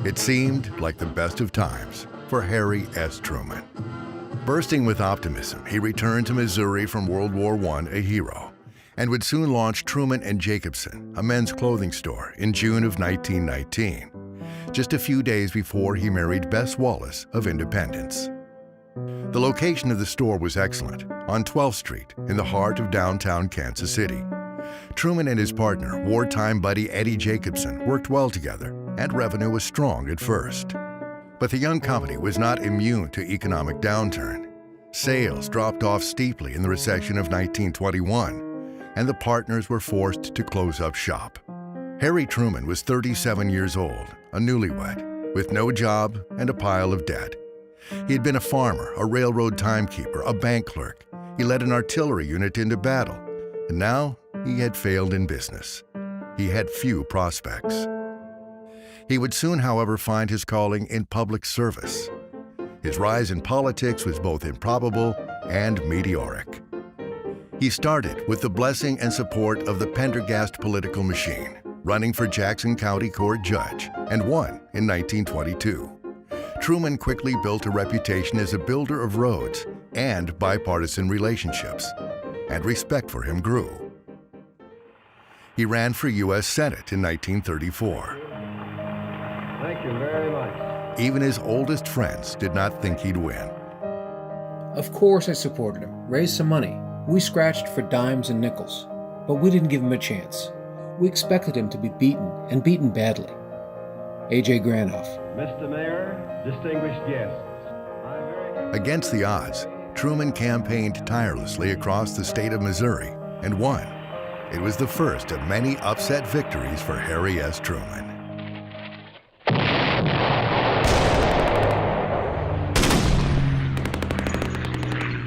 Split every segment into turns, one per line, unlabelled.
It seemed like the best of times for Harry S. Truman. Bursting with optimism, he returned to Missouri from World War I a hero, and would soon launch Truman and Jacobson, a men's clothing store, in June of 1919, just a few days before he married Bess Wallace of Independence. The location of the store was excellent, on 12th Street in the heart of downtown Kansas City. Truman and his partner, wartime buddy Eddie Jacobson, worked well together, and revenue was strong at first. But the young company was not immune to economic downturn. Sales dropped off steeply in the recession of 1921, and the partners were forced to close up shop. Harry Truman was 37 years old, a newlywed, with no job and a pile of debt. He had been a farmer, a railroad timekeeper, a bank clerk. He led an artillery unit into battle, and now he had failed in business. He had few prospects. He would soon, however, find his calling in public service. His rise in politics was both improbable and meteoric. He started with the blessing and support of the Pendergast political machine, running for Jackson County Court judge, and won in 1922. Truman quickly built a reputation as a builder of roads and bipartisan relationships, and respect for him grew. He ran for U.S. Senate in 1934.
Thank you very much.
Even his oldest friends did not think he'd win.
Of course I supported him, raised some money. We scratched for dimes and nickels, but we didn't give him a chance. We expected him to be beaten, and beaten badly. A.J. Granoff.
Mr. Mayor, distinguished guests.
Against the odds, Truman campaigned tirelessly across the state of Missouri and won. It was the first of many upset victories for Harry S. Truman.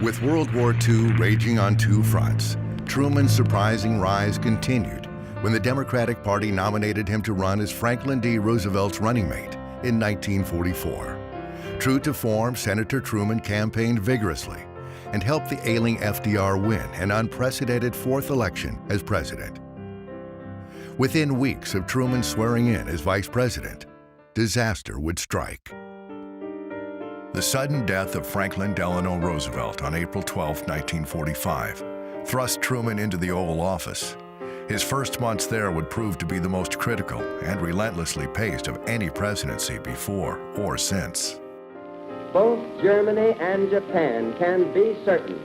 With World War II raging on two fronts, Truman's surprising rise continued when the Democratic Party nominated him to run as Franklin D. Roosevelt's running mate in 1944. True to form, Senator Truman campaigned vigorously and helped the ailing FDR win an unprecedented fourth election as president. Within weeks of Truman swearing in as vice president, disaster would strike. The sudden death of Franklin Delano Roosevelt on April 12, 1945, thrust Truman into the Oval Office. His first months there would prove to be the most critical and relentlessly paced of any presidency before or since.
Both Germany and Japan can be certain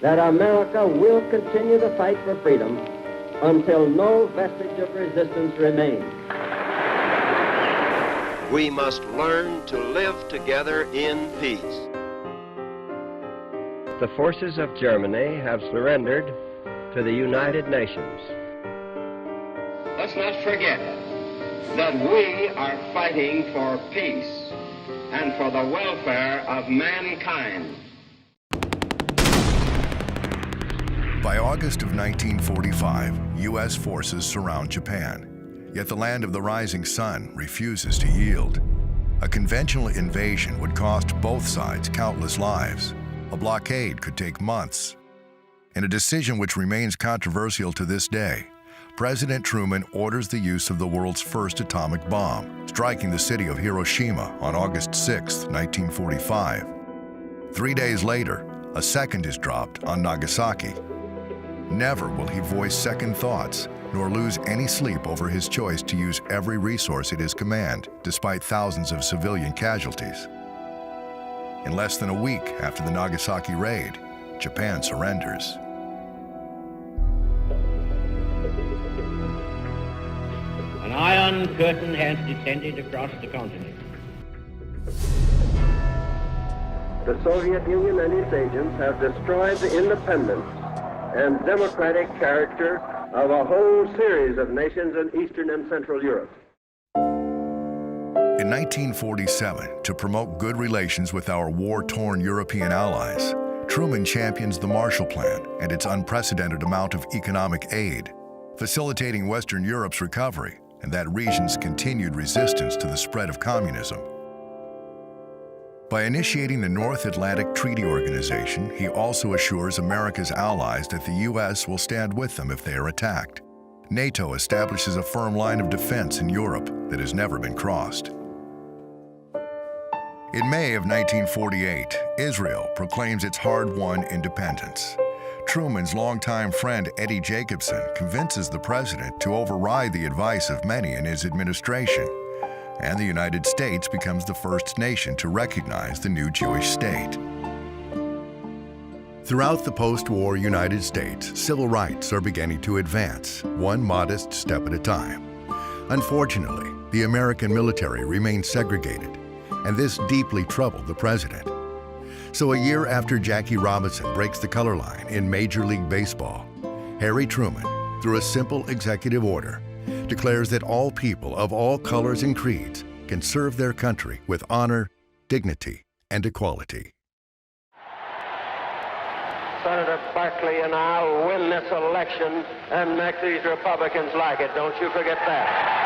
that America will continue the fight for freedom until no vestige of resistance remains.
We must learn to live together in peace.
The forces of Germany have surrendered to the United Nations.
Let's not forget that we are fighting for peace and for the welfare of mankind.
By August of 1945, U.S. forces surround Japan. Yet the land of the rising sun refuses to yield. A conventional invasion would cost both sides countless lives. A blockade could take months. In a decision which remains controversial to this day, President Truman orders the use of the world's first atomic bomb, striking the city of Hiroshima on August 6, 1945. 3 days later, a second is dropped on Nagasaki. Never will he voice second thoughts, nor lose any sleep over his choice to use every resource at his command, despite thousands of civilian casualties. In less than a week after the Nagasaki raid, Japan surrenders.
An iron curtain has descended across the continent.
The Soviet Union and its agents have destroyed the independence and democratic character of a whole series of nations in Eastern and Central Europe.
In 1947, to promote good relations with our war-torn European allies, Truman champions the Marshall Plan and its unprecedented amount of economic aid, facilitating Western Europe's recovery and that region's continued resistance to the spread of communism. By initiating the North Atlantic Treaty Organization, he also assures America's allies that the U.S. will stand with them if they are attacked. NATO establishes a firm line of defense in Europe that has never been crossed. In May of 1948, Israel proclaims its hard-won independence. Truman's longtime friend Eddie Jacobson convinces the president to override the advice of many in his administration, and the United States becomes the first nation to recognize the new Jewish state. Throughout the post-war United States, civil rights are beginning to advance, one modest step at a time. Unfortunately, the American military remained segregated, and this deeply troubled the president. So a year after Jackie Robinson breaks the color line in Major League Baseball, Harry Truman, through a simple executive order, declares that all people of all colors and creeds can serve their country with honor, dignity, and equality.
Senator Barkley and I'll win this election and make these Republicans like it. Don't you forget that.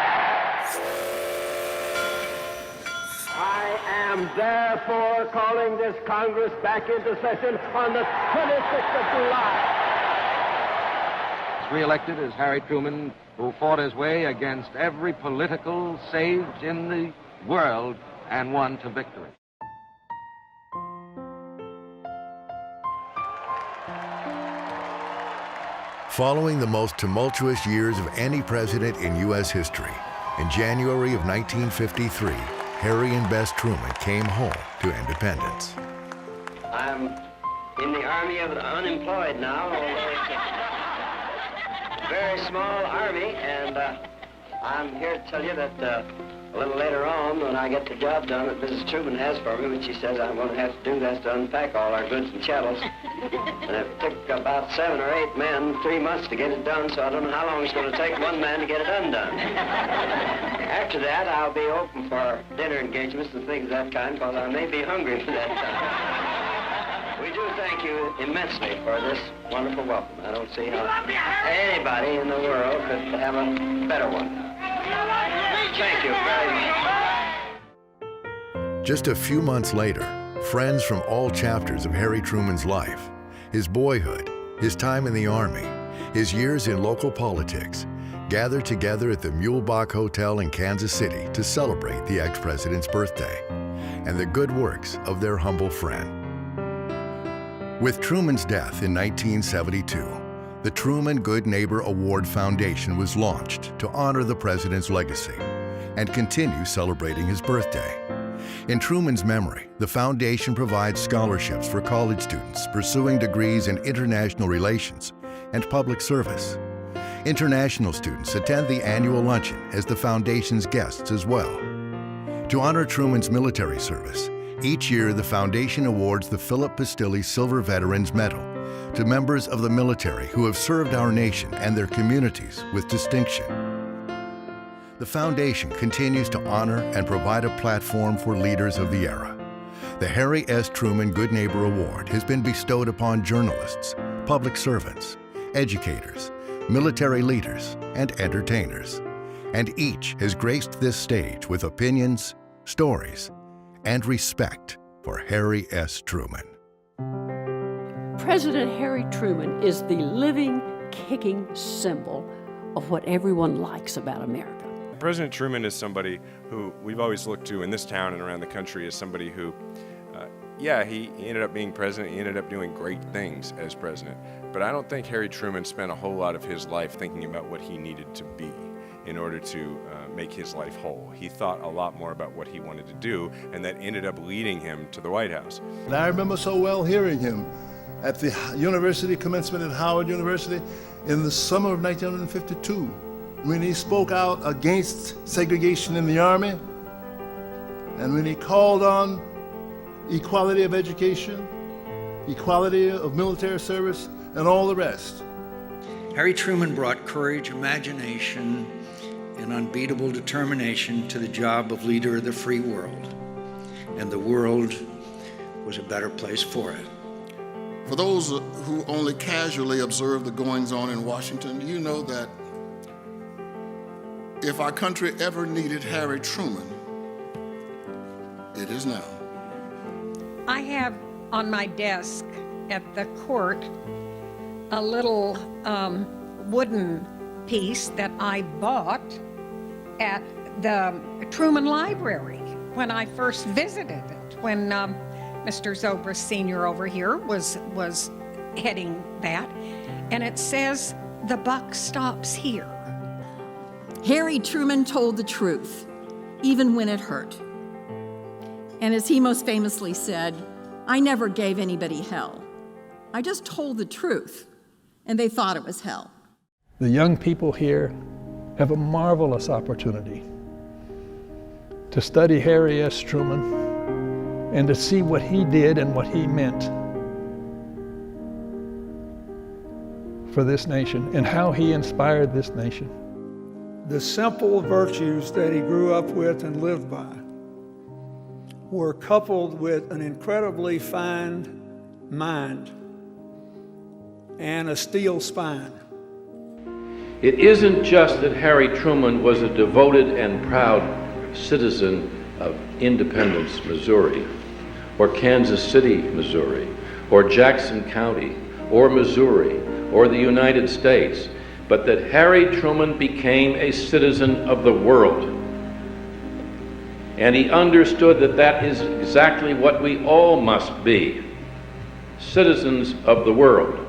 I am therefore calling this Congress back into session on the 26th of July.
Re-elected is Harry Truman, who fought his way against every political sage in the world and won to victory.
Following the most tumultuous years of any president in U.S. history, in January of 1953, Harry and Bess Truman came home to independence.
I'm in the army of the unemployed now. It's a very small army, and I'm here to tell you that a little later on, when I get the job done that Mrs. Truman has for me, which she says I'm going to have to do, that's to unpack all our goods and chattels. And it took about 7 or 8 men 3 months to get it done, so I don't know how long it's going to take one man to get it undone. After that, I'll be open for dinner engagements and things of that kind, because I may be hungry for that time. We do thank you immensely for this wonderful welcome. I don't see how anybody in the world could have a better one. Thank you very much.
Just a few months later, friends from all chapters of Harry Truman's life, his boyhood, his time in the Army, his years in local politics, gathered together at the Mulebach Hotel in Kansas City to celebrate the ex-president's birthday and the good works of their humble friend. With Truman's death in 1972, the Truman Good Neighbor Award Foundation was launched to honor the president's legacy and continue celebrating his birthday. In Truman's memory, the foundation provides scholarships for college students pursuing degrees in international relations and public service. International students attend the annual luncheon as the foundation's guests as well. To honor Truman's military service, each year the foundation awards the Philip Pastilli Silver Veterans Medal to members of the military who have served our nation and their communities with distinction. The foundation continues to honor and provide a platform for leaders of the era. The Harry S. Truman Good Neighbor Award has been bestowed upon journalists, public servants, educators, military leaders, and entertainers, and each has graced this stage with opinions, stories, and respect for Harry S. Truman.
President Harry Truman is the living, kicking symbol of what everyone likes about America.
President Truman is somebody who we've always looked to in this town and around the country as somebody who, he ended up being president, he ended up doing great things as president, but I don't think Harry Truman spent a whole lot of his life thinking about what he needed to be in order to make his life whole. He thought a lot more about what he wanted to do, and that ended up leading him to the White House.
And I remember so well hearing him at the university commencement at Howard University in the summer of 1952, when he spoke out against segregation in the Army, and when he called on equality of education, equality of military service, and all the rest.
Harry Truman brought courage, imagination, and unbeatable determination to the job of leader of the free world, and the world was a better place for it.
For those who only casually observe the goings-on in Washington, you know that if our country ever needed Harry Truman, it is now.
I have on my desk at the court a little wooden piece that I bought at the Truman Library when I first visited it when Mr. Zobrist Sr. over here was heading that, and it says the buck stops here.
Harry Truman told the truth, even when it hurt. And as he most famously said, I never gave anybody hell. I just told the truth, and they thought it was hell.
The young people here have a marvelous opportunity to study Harry S. Truman and to see what he did and what he meant for this nation and how he inspired this nation.
The simple virtues that he grew up with and lived by were coupled with an incredibly fine mind and a steel spine.
It isn't just that Harry Truman was a devoted and proud citizen of Independence, Missouri, or Kansas City, Missouri, or Jackson County, or Missouri, or the United States, but that Harry Truman became a citizen of the world. And he understood that that is exactly what we all must be, citizens of the world.